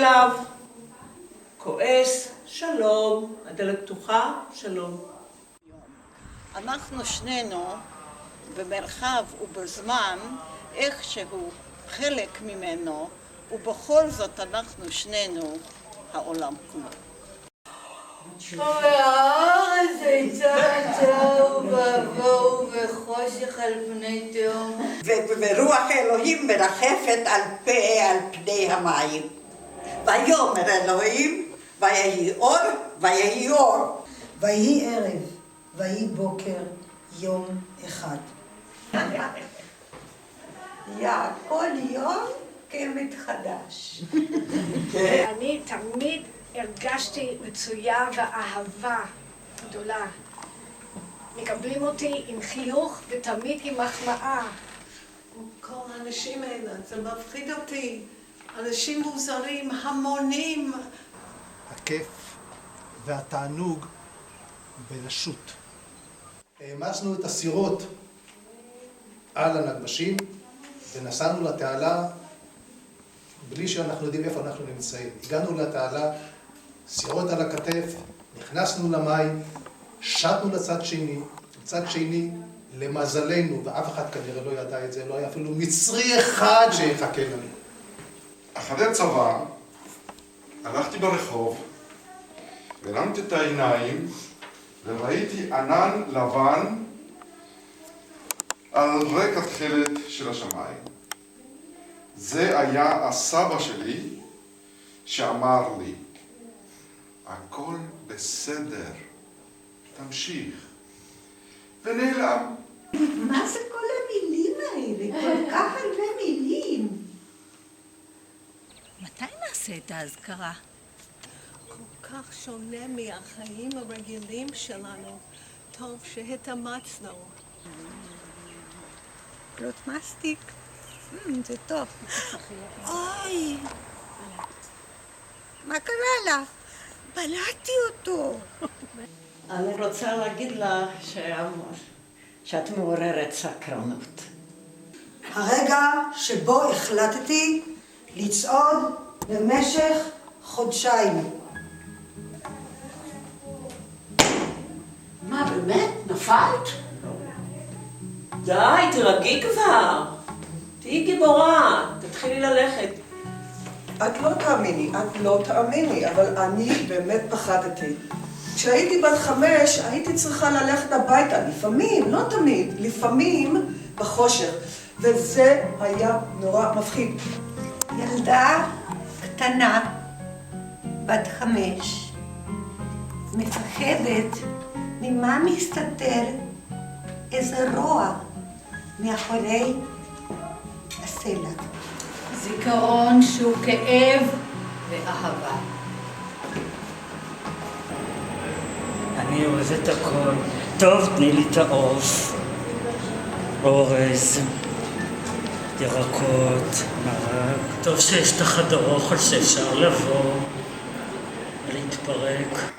אליו, כועס, שלום, הדלת פתוחה, שלום. אנחנו שנינו במרחב ובזמן איכשהו חלק ממנו, ובכל זאת אנחנו שנינו העולם כולו. הארץ הייתה תוהו ובוהו וחושך על פני תהום. ורוח אלוהים מרחפת על פני המים. ויאמר אלוהים, ויהי אור, ויהי אור. ויהי ערב, ויהי בוקר, יום אחד. כל יום כמתחדש. אני תמיד הרגשתי מצויה ואהבה גדולה. מקבלים אותי עם חיוך ותמיד עם מחמאה. כל האנשים האלה, זה מפחיד אותי. אנשים מוזרים, המונים. הכיף והתענוג בלשוט. העמסנו את הסירות על הנגמשים ונסענו לתעלה בלי שאנחנו יודעים איפה אנחנו נמצאים. הגענו לתעלה, סירות על הכתף, נכנסנו למים, שטנו לצד שני, לצד שני, למזלנו, ואף אחד כנראה לא ידע את זה, לא היה אפילו מצרי אחד שיחכה לנו. אחרי הצבא הלכתי ברחוב, הרמתי את העיניים וראיתי ענן לבן על רקע תכלת של השמיים. זה היה הסבא שלי שאמר לי, הכל בסדר, תמשיך. ונעלם. מה זה כל המילים האלה? כל כך הרבה מילים. מתי נעשה את האזכרה? כל כך שונה מהחיים הרגילים שלנו. טוב שהתאמצנו. פלוט מסטיק. זה טוב. אוי! מה קרה לך? בלעתי אותו. אני רוצה להגיד לך שאת מעוררת סקרנות. הרגע שבו החלטתי לצעוד במשך חודשיים. מה, באמת? נפלת? די, תרגי כבר. תהיי גיבורה, תתחילי ללכת. את לא תאמיני, אבל אני באמת פחדתי. כשהייתי בת 5, הייתי צריכה ללכת הביתה, לפעמים, לא תמיד, לפעמים בחושך. וזה היה נורא מפחיד. ילדה קטנה, בת 5, מפחדת ממה מסתתר איזה רוע מאחורי הסלע. זיכרון שהוא כאב ואהבה. אני אוהב את הכל. טוב, תני לי את העוף, אורז, ירקות, מרק. טוב שיש את החדר אוכל שאפשר לבוא, להתפרק.